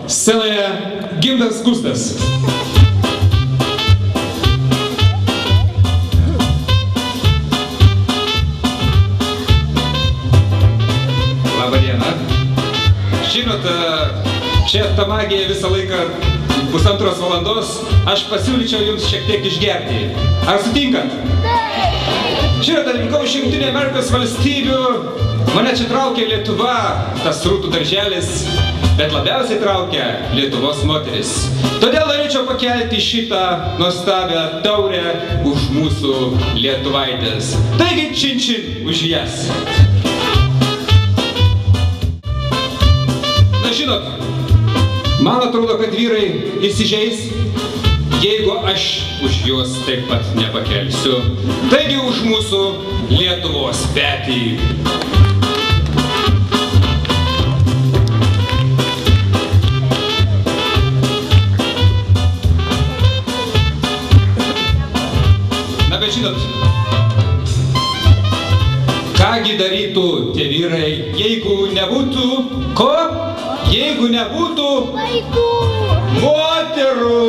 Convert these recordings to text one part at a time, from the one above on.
Scenoje Gintas Gustas. Labą dieną. Žinot, čia ta magija visą laiką pusantros valandos. Aš pasiūlyčiau jums šiek tiek išgerti. Ar sutinkat? Žinot, atvykau iš Jungtinių Amerikos valstybių. Mane čia traukia Lietuva, tas rūtų darželis, bet labiausiai traukia Lietuvos moteris. Todėl norėčiau pakelti šitą nuostabią taurę už mūsų lietuvaitės. Taigi, čin čin už jas. Na žinot, man atrodo, kad vyrai įsižeis, jeigu aš už juos taip pat nepakelsiu. Taigi už mūsų Lietuvos petį. Na bet žinot, kągi darytų tie vyrai, jeigu nebūtų ko? Jeigu nebūtų vaikų, moterų.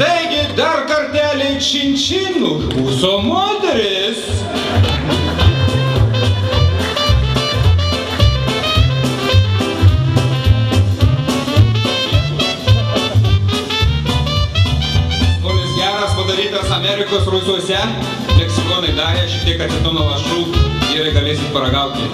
Taigi dar kartelį čin čin už mūsų moteris. Skonis geras padarytas Amerikos rūsiuose. Meksikonai darė šiek tiek acetono lašų, vyrai galėsit paragauti.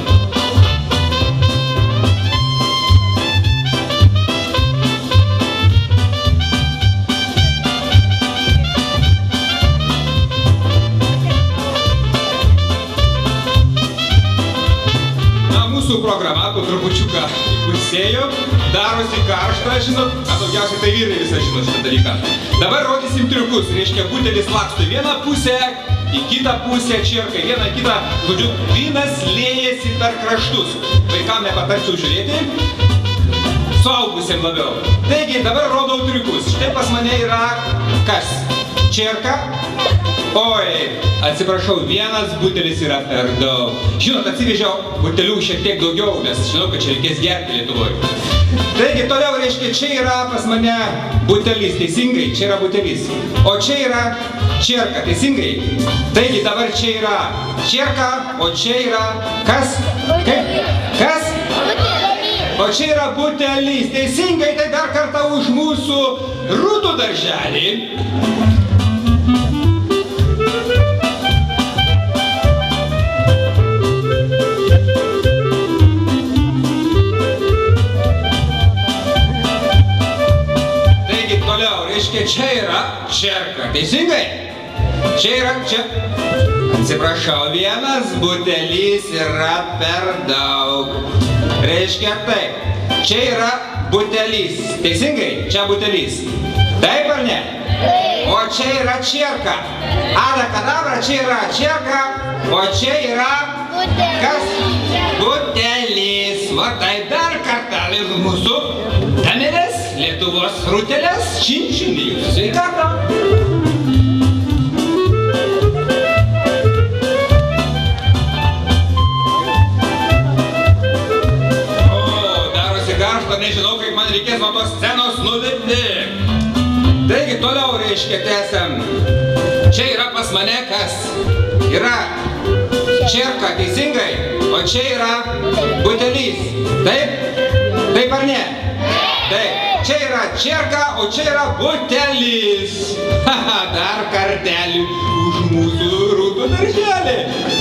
Mūsų programa po trupučiuką įpusėjo, darosi karšta, žinot, daugiausiai tai vyrai visą žino šitą dalyką. Dabar rodysim triukus, reiškia butelis laksto į vieną pusę, į kitą pusę, čierkai, vieną į kitą, žodžiu, vynas liejasi per kraštus. Vaikam nepatarčiau žiūrėti, suaugusiem labiau. Taigi, dabar rodau triukus. Štai pas mane yra kas? Čierka? Oi, atsiprašau, vienas butelis yra per daug. Žinot, atsivežiau butelių šiek tiek daugiau, nes žinau, kad čia reikės gerti Lietuvoje. Taigi, toliau reiškia, čia yra pas mane butelis, teisingai, čia yra butelis. O čia yra čierka, teisingai. Taigi, dabar čia yra čierka, o čia yra kas? Kaip? Kas? O čia yra butelis, teisingai, tai dar kartą už mūsų rūtų darželį. Reiškia, čia yra čierka, teisingai? Čia yra čia. Atsiprašau, vienas butelis yra per daug. Reiškia taip, čia yra butelis, teisingai? Čia butelis. Taip ar ne? O čia yra čierka. Ada kadabra, čia yra čierka, o čia yra kas? Butelis. Va tai dar kartelį mūsų damelės, Lietuvos rūtelės, čin čin jūsų sveikatą. O, darosi karšta, nežinau, kaip man reikės nuo tos scenos nulipti. Taigi, toliau reiškia tęsiam. Čia yra pas mane kas? Yra čierka, teisingai, o čia yra butelis. Taip? Taip ar ne? Taip. Čia yra čierka, o čia yra butelis. Haha, dar kartelį už mūsų rūtų darželį.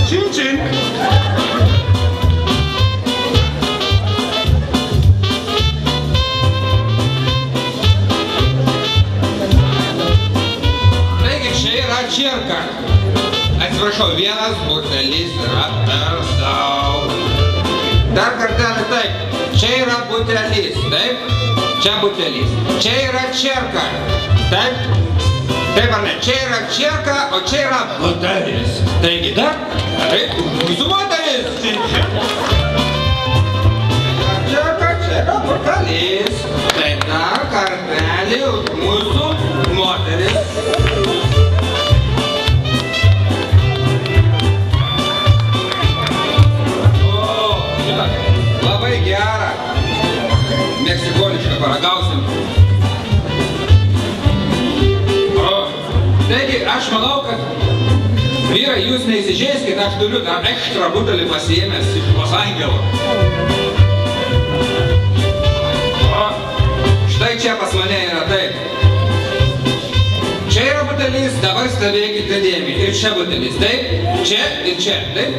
Čin čin. Taigi, čia yra čierka. Atsiprašau, vienas butelis yra per daug. Dar kartelį taip. Čia yra butelis, taip? Čia butelis. Čia yra čierka. Taip? Taip ar ne? Čia yra čierka, o čia yra butelis. Taigi dar? Taip, mūsų moteris. Čierka, čia yra butelis. Tai dar kartelį mūsų moteris. O, šitą. Labai gera. Meksikoniška. paragausim. Taigi, aš manau, kad vyrai, jūs neįsižeiskite, aš turiu dar ekstra butelį pasiėmęs iš Los Angelo. Štai čia pas mane yra taip. Čia yra butelis, dabar stebėkite dėmį. Ir čia butelis, taip? Čia ir čia, taip?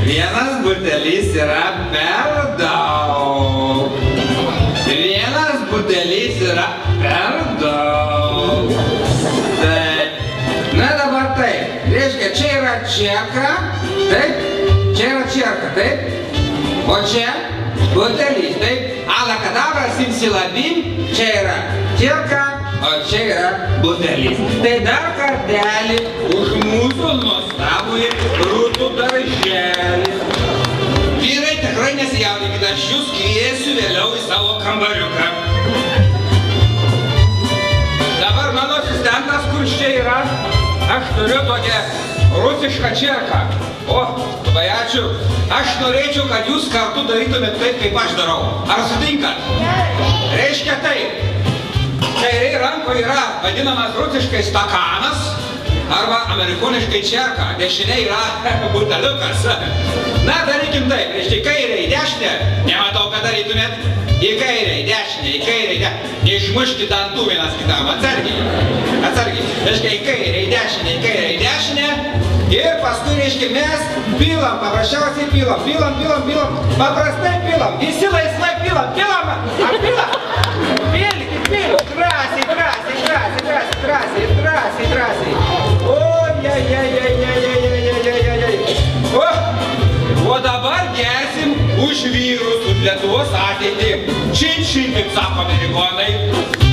Vienas butelis yra per daug. Vienas butelis yra per daug. Taip. Na dabar taip. Reiškia, čia yra čierka, taip? Čia yra čierka, taip? O čia butelis, taip? Alakadabra, simsilabim, čia yra čierka, o čia yra butelis. Tai dar kartelį už mūsų nuostabųjį Rūtų darželį. Vyrai, tikrai nesijaudinkite, aš jūs kviesiu vėliau į savo kambariuką. Dabar mano asistentas, kur čia yra, aš turiu tokią rusišką čierką. O, labai ačiū. Aš norėčiau, kad jūs kartu darytumėt taip, kaip aš darau. Ar sutinkat? Reiškia taip. Kairiai rankoje yra vadinamas rusiškai stakanas arba amerikoniškai čierka. Dešiniai yra buteliukas. Na, darykim taip. Reiškia, kairiai, dešinė. Nematau, ką darytumėt. Į kairiai, dešinė, į kairiai, dešinė. Neišmuškit dantų vienas kitam. Atsargiai. Atsargiai. Reiškia, į kairiai, dešinė, į kairiai, dešinė. Ir paskui, reiškia, mes pilam, paprasčiausiai pilam, pilam, paprastai pilam, visi laisvai pilam, ar pilam? Pilkit, drąsiai. O dabar gersim už vyrus, už Lietuvos ateitį. Čin, kaip sako amerikonai.